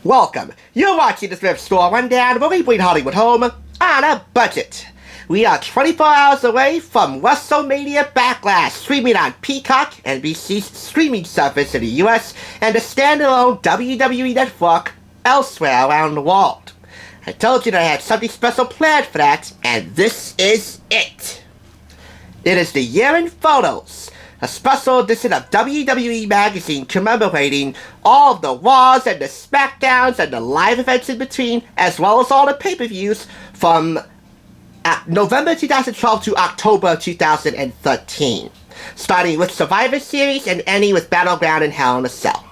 Welcome. You're watching the Thrift Store Rundown, where we bring Hollywood home on a budget. We are 24 hours away from WrestleMania Backlash, streaming on Peacock, NBC's streaming service in the US, and the standalone WWE Network elsewhere around the world. I told you that I had something special planned for that, and this is it. It is the Year in Photos, a special edition of WWE Magazine commemorating all of the Raws and the SmackDowns and the live events in between, as well as all the pay-per-views from November 2012 to October 2013, starting with Survivor Series and ending with Battleground and Hell in a Cell.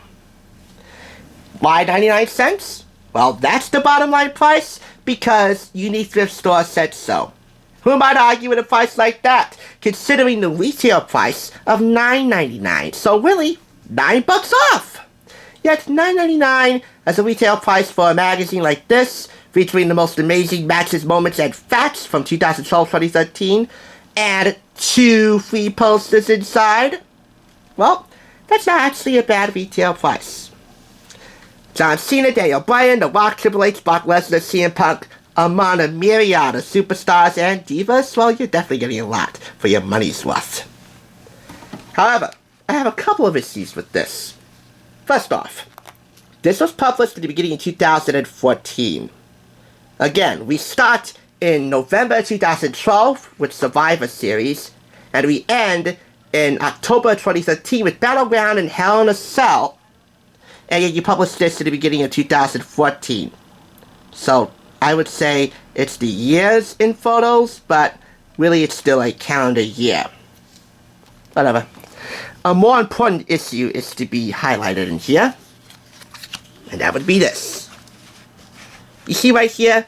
Why 99 cents? Well, that's the bottom line price, because Unique Thrift Store said so. Who am I to argue with a price like that, considering the retail price of $9.99? So really, $9 off! Yet $9.99 as a retail price for a magazine like this, featuring the most amazing matches, moments, and facts from 2012-2013, and 2 free posters inside? Well, that's not actually a bad retail price. John Cena, Daniel Bryan, The Rock, Triple H, Brock Lesnar, CM Punk, among a myriad of superstars and divas, well, you're definitely getting a lot for your money's worth. However, I have a couple of issues with this. First off, this was published at the beginning of 2014. Again, we start in November 2012 with Survivor Series, and we end in October 2013 with Battleground and Hell in a Cell, and yet you published this at the beginning of 2014. So, I would say it's the years in photos, but really it's still a calendar year. Whatever. A more important issue is to be highlighted in here, and that would be this. You see right here?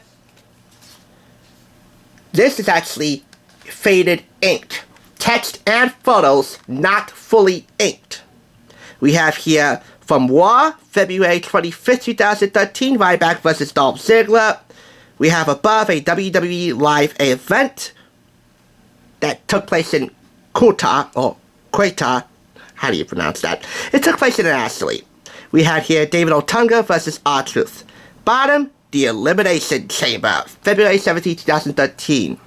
This is actually faded ink. Text and photos not fully inked. We have here from Raw, February 25th, 2013, Ryback vs. Dolph Ziggler. We have above a WWE live event that took place in Qatar, or Qatar, how do you pronounce that? It took place internationally. We had here David Otunga versus R-Truth. Bottom, the Elimination Chamber, February 17, 2013.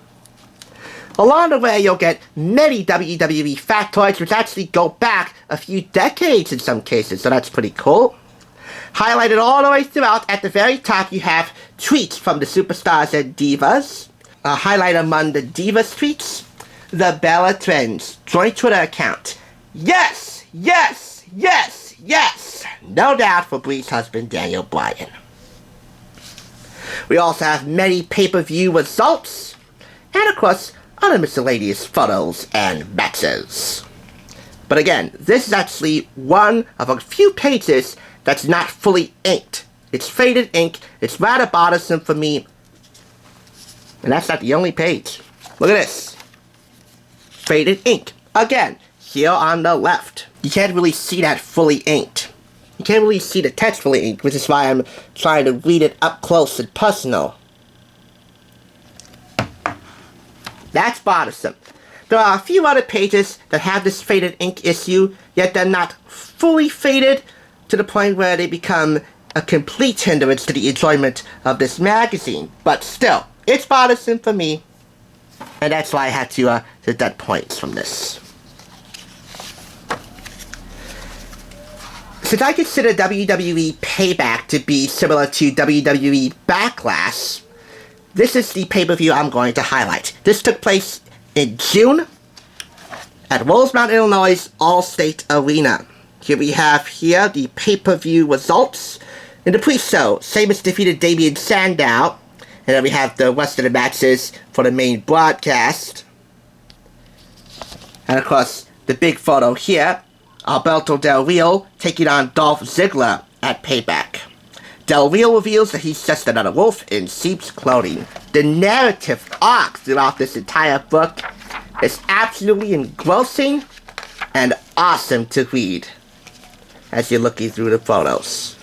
Along the way, you'll get many WWE factoids, which actually go back a few decades in some cases, so that's pretty cool. Highlighted all the way throughout, at the very top, you have tweets from the superstars and divas. A highlight among the divas tweets, the Bella Twins joint Twitter account. Yes, yes, yes, yes. No doubt for Bree's husband, Daniel Bryan. We also have many pay-per-view results, and of course, other miscellaneous photos and matches. But again, this is actually one of a few pages that's not fully inked. It's faded ink, it's rather bothersome for me, and that's not the only page. Look at this. Faded ink. Again, here on the left. You can't really see that fully inked. You can't really see the text fully inked, which is why I'm trying to read it up close and personal. That's bothersome. There are a few other pages that have this faded ink issue, yet they're not fully faded to the point where they become a complete hindrance to the enjoyment of this magazine. But still, it's bothersome for me, and that's why I had to deduct points from this. Since I consider WWE Payback to be similar to WWE Backlash, this is the pay-per-view I'm going to highlight. This took place in June at Rosemount, Illinois' All-State Arena. Here we have the pay-per-view results. In the pre-show, Sheamus defeated Damien Sandow, and then we have the rest of the matches for the main broadcast. And of course, the big photo here, Alberto Del Rio taking on Dolph Ziggler at Payback. Del Rio reveals that he's just another wolf in sheep's clothing. The narrative arc throughout this entire book is absolutely engrossing and awesome to read as you're looking through the photos.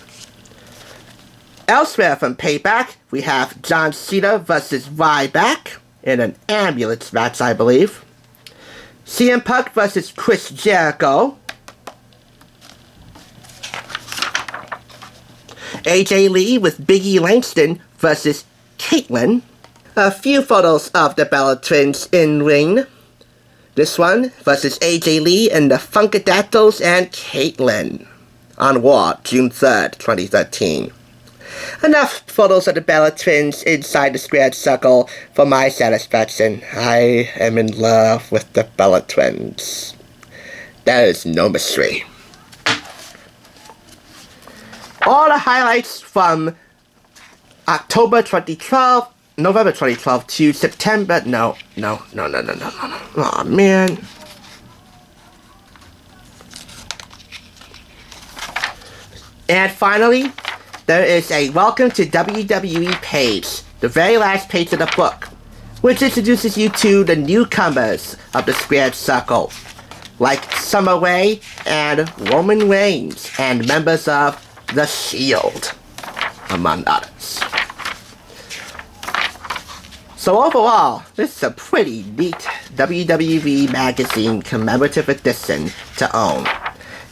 Elsewhere from Payback, we have John Cena versus Ryback in an ambulance match, I believe. CM Punk versus Chris Jericho. AJ Lee with Biggie Langston versus Caitlyn. A few photos of the Bella Twins in ring. This one versus AJ Lee and the Funkadactyls and Caitlyn on Raw, June 3rd, 2013. Enough photos of the Bella Twins inside the squared circle for my satisfaction. I am in love with the Bella Twins. There is no mystery. All the highlights from October 2012, November 2012 to September. No. Aw, man. And finally, there is a Welcome to WWE page, the very last page of the book, which introduces you to the newcomers of the Squared Circle, like Summer Rae and Roman Reigns, and members of The Shield, among others. So overall, this is a pretty neat WWE Magazine commemorative edition to own.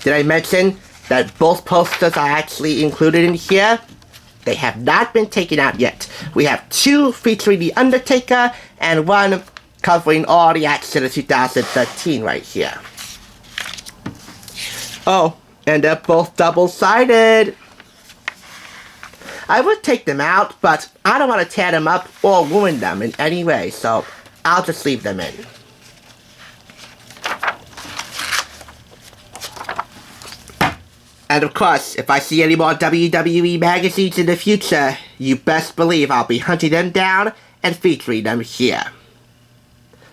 Did I mention that both posters are actually included in here? They have not been taken out yet. We have two featuring The Undertaker and one covering all the action of 2013 right here. Oh, and they're both double-sided. I would take them out, but I don't want to tear them up or ruin them in any way, so I'll just leave them in. And of course, if I see any more WWE magazines in the future, you best believe I'll be hunting them down and featuring them here.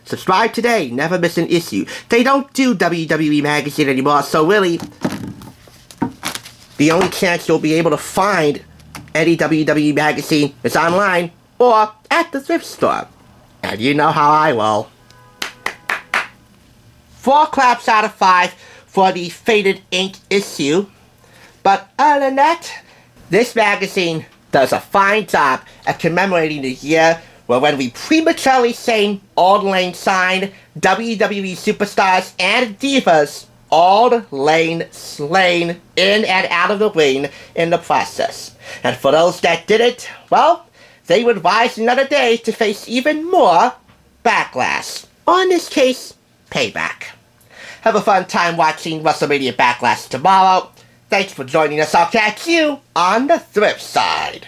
Subscribe today, never miss an issue. They don't do WWE Magazine anymore, so really, the only chance you'll be able to find any WWE Magazine is online or at the thrift store. And you know how I will. 4 claps out of 5 for the faded ink issue. But other than that, this magazine does a fine job at commemorating the year when we prematurely sang Old Lang Syne, WWE superstars and divas, Auld Lang Syne, in and out of the ring in the process. And for those that didn't, well, they would rise another day to face even more backlash. Or in this case, payback. Have a fun time watching WrestleMania Backlash tomorrow. Thanks for joining us. I'll catch you on the thrift side.